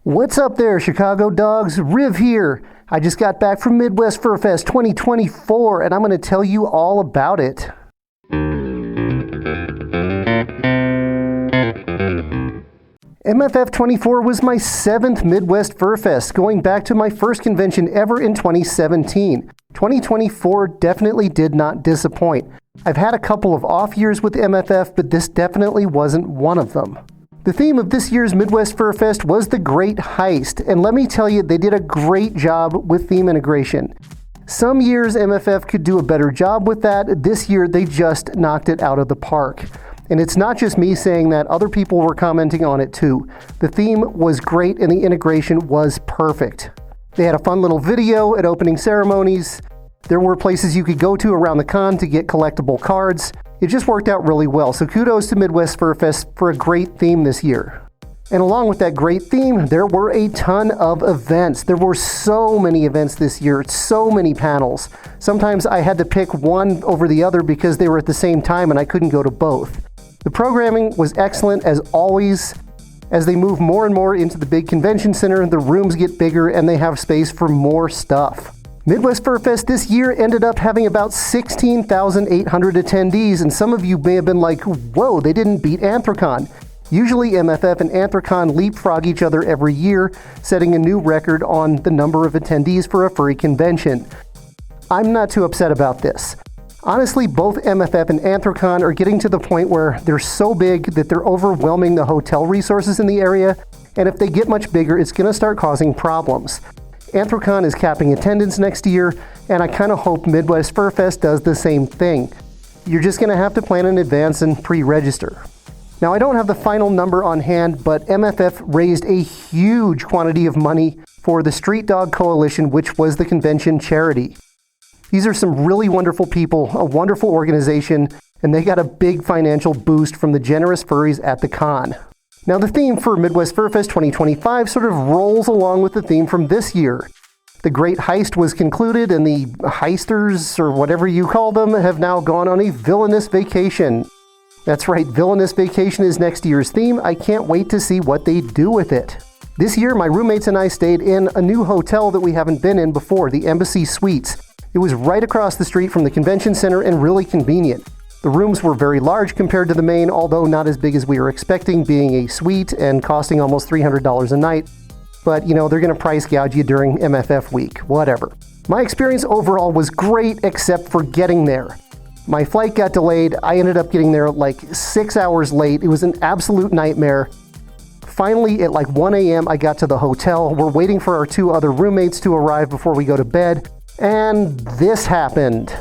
What's up there, Chicago dogs? Riv here. I just got back from Midwest Furfest 2024, and I'm going to tell you all about it. MFF 24 was my 7th Midwest Furfest, going back to my first convention ever in 2017. 2024 definitely did not disappoint. I've had a couple of off years with MFF, but this definitely wasn't one of them. The theme of this year's Midwest Furfest was the Great Heist, and let me tell you, they did a great job with theme integration. Some years MFF could do a better job with that. This year they just knocked it out of the park. And it's not just me saying that, other people were commenting on it too. The theme was great and the integration was perfect. They had a fun little video at opening ceremonies. There were places you could go to around the con to get collectible cards. It just worked out really well, so kudos to Midwest Furfest for a great theme this year. And along with that great theme, there were a ton of events. There were so many events this year, so many panels. Sometimes I had to pick one over the other because they were at the same time and I couldn't go to both. The programming was excellent as always. As they move more and more into the big convention center, the rooms get bigger and they have space for more stuff. Midwest Furfest this year ended up having about 16,800 attendees, and some of you may have been like, whoa, they didn't beat Anthrocon. Usually MFF and Anthrocon leapfrog each other every year, setting a new record on the number of attendees for a furry convention. I'm not too upset about this. Honestly, both MFF and Anthrocon are getting to the point where they're so big that they're overwhelming the hotel resources in the area, and if they get much bigger, it's going to start causing problems. Anthrocon is capping attendance next year, and I kind of hope Midwest Furfest does the same thing. You're just going to have to plan in advance and pre-register. Now, I don't have the final number on hand, but MFF raised a huge quantity of money for the Street Dog Coalition, which was the convention charity. These are some really wonderful people, a wonderful organization, and they got a big financial boost from the generous furries at the con. Now, the theme for Midwest Furfest 2025 sort of rolls along with the theme from this year. The Great Heist was concluded, and the heisters, or whatever you call them, have now gone on a villainous vacation. That's right, villainous vacation is next year's theme. I can't wait to see what they do with it. This year, my roommates and I stayed in a new hotel that we haven't been in before, the Embassy Suites. It was right across the street from the convention center and really convenient. The rooms were very large compared to the main, although not as big as we were expecting, being a suite and costing almost $300 a night. But, you know, they're going to price gouge you during MFF week, whatever. My experience overall was great except for getting there. My flight got delayed. I ended up getting there like 6 hours late. It was an absolute nightmare. Finally, at like 1 a.m., I got to the hotel. We're waiting for our 2 other roommates to arrive before we go to bed. And this happened.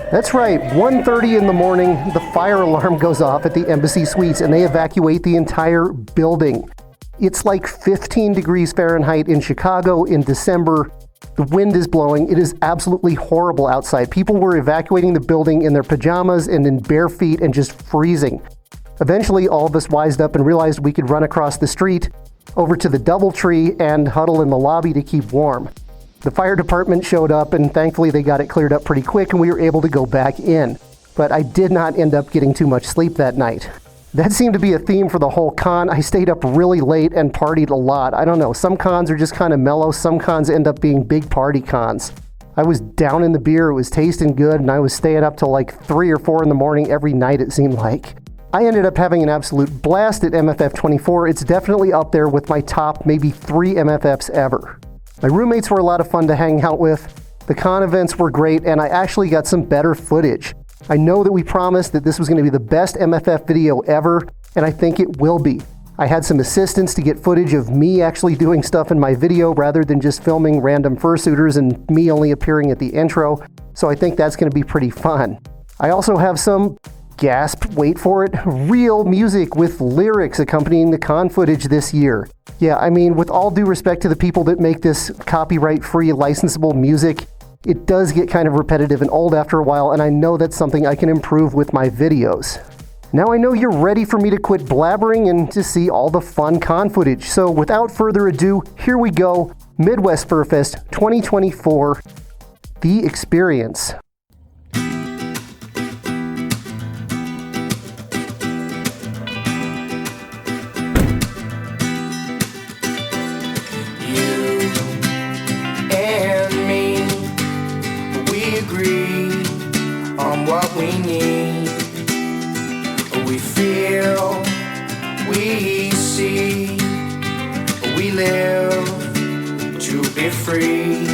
That's right, 1:30 in the morning, the fire alarm goes off at the Embassy Suites and they evacuate the entire building. It's like 15 degrees Fahrenheit in Chicago in December. The wind is blowing. It is absolutely horrible outside. People were evacuating the building in their pajamas and in bare feet and just freezing. Eventually, all of us wised up and realized we could run across the street over to the DoubleTree and huddle in the lobby to keep warm. The fire department showed up and thankfully they got it cleared up pretty quick and we were able to go back in. But I did not end up getting too much sleep that night. That seemed to be a theme for the whole con. I stayed up really late and partied a lot. I don't know, some cons are just kind of mellow, some cons end up being big party cons. I was down in the beer, it was tasting good, and I was staying up till like 3 or 4 in the morning every night it seemed like. I ended up having an absolute blast at MFF 24. It's definitely up there with my top maybe 3 MFFs ever. My roommates were a lot of fun to hang out with. The con events were great, and I actually got some better footage. I know that we promised that this was going to be the best MFF video ever, and I think it will be. I had some assistants to get footage of me actually doing stuff in my video rather than just filming random fursuiters and me only appearing at the intro, so I think that's going to be pretty fun. I also have some gasp, wait for it, real music with lyrics accompanying the con footage this year. Yeah, I mean, with all due respect to the people that make this copyright-free licensable music, it does get kind of repetitive and old after a while, and I know that's something I can improve with my videos. Now I know you're ready for me to quit blabbering and to see all the fun con footage, so without further ado, here we go, Midwest Furfest 2024, The Experience. we see. We live to be free,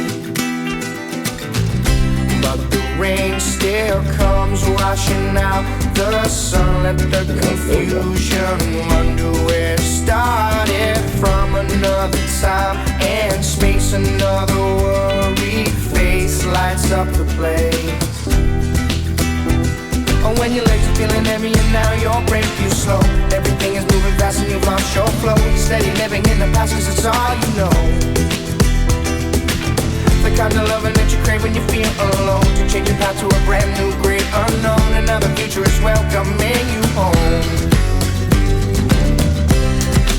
but the rain still comes washing out the sun. Let the confusion wonder where it started from. Another time and space, another worried face lights up the place. Oh, when your legs are feeling heavy and now your brain feels slow. Everything is moving fast and you've lost your flow. You're steady living in the past 'cause it's all you know. The kind of loving that you crave when you feel alone. To change your path to a brand new great unknown. Another future is welcoming you home.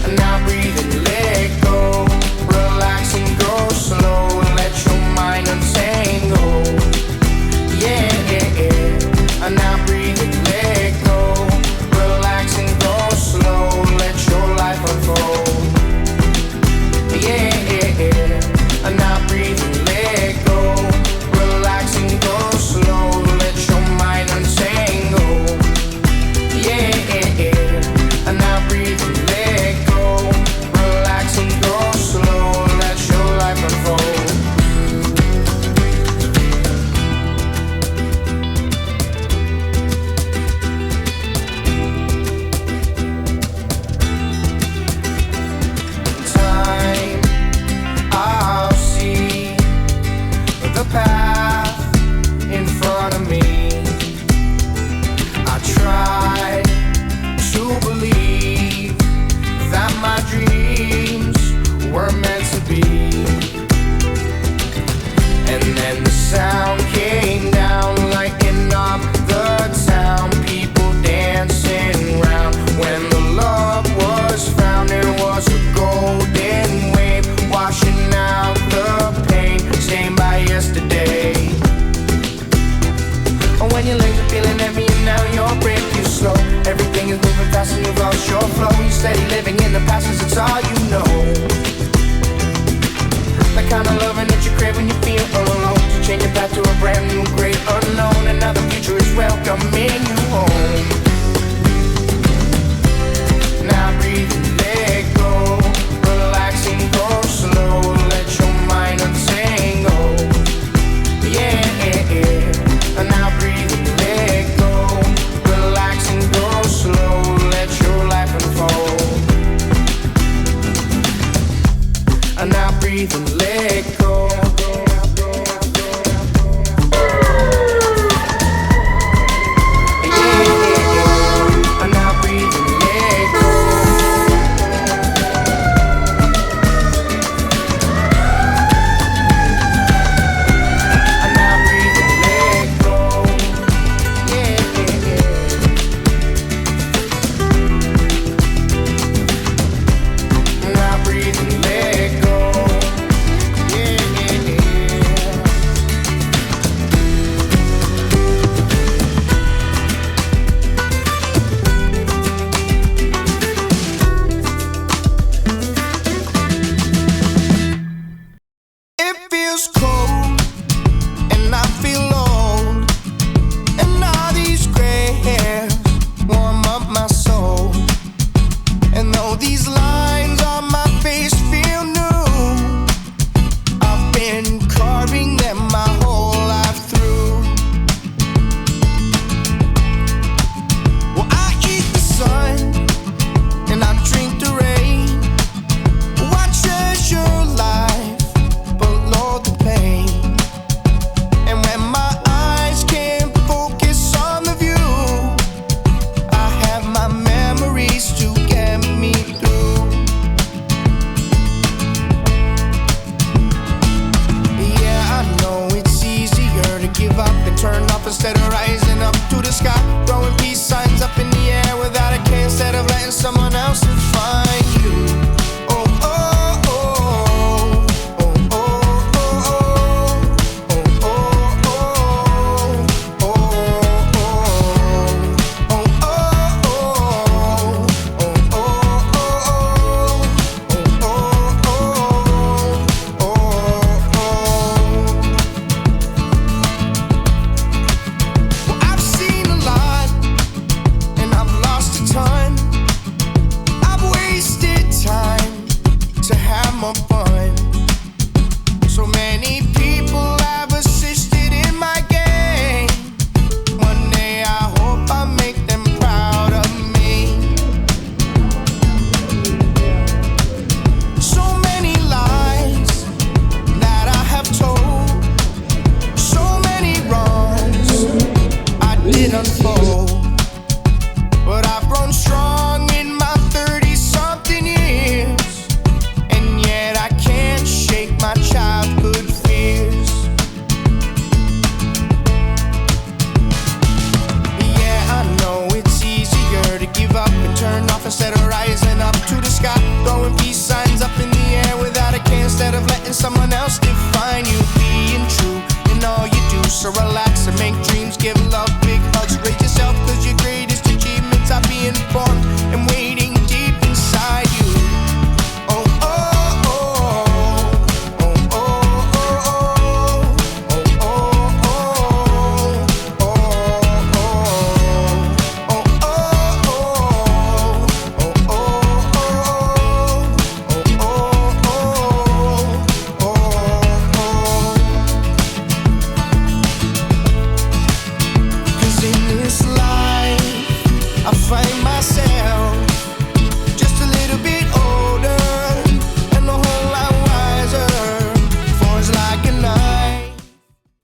And now breathe and let go. Relax and go slow. Let your mind untangle. Yeah, yeah, yeah. And now breathe and let go. Relax and go slow. Let your life unfold. Yeah, yeah, yeah. And now breathe and let go. Relax and go slow. Let your mind untangle. Yeah, yeah, yeah. And now breathe and let go. Relax and go slow. Let your life unfold. Time, I'll see the path in front of me. I try to believe that my dreams were meant to be. And then the sound came down, lighting up the town. People dancing round. When the love was found, it was a golden wave washing out the pain stained by yesterday. Oh, when your legs are feeling heavy and now your brain feels slow. Everything is moving fast and you've lost your flow. You're steady living in the past 'cause it's all you know. The kind of loving that you crave when you feel alone. To change your path to a brand new great unknown. Another future is welcoming you home. Now breathe and let go. Relax and go slow. Let your mind untangle. Yeah, yeah, yeah. And now breathe and let go. Relax and go slow. Let your life unfold. And now breathe and let go. These lines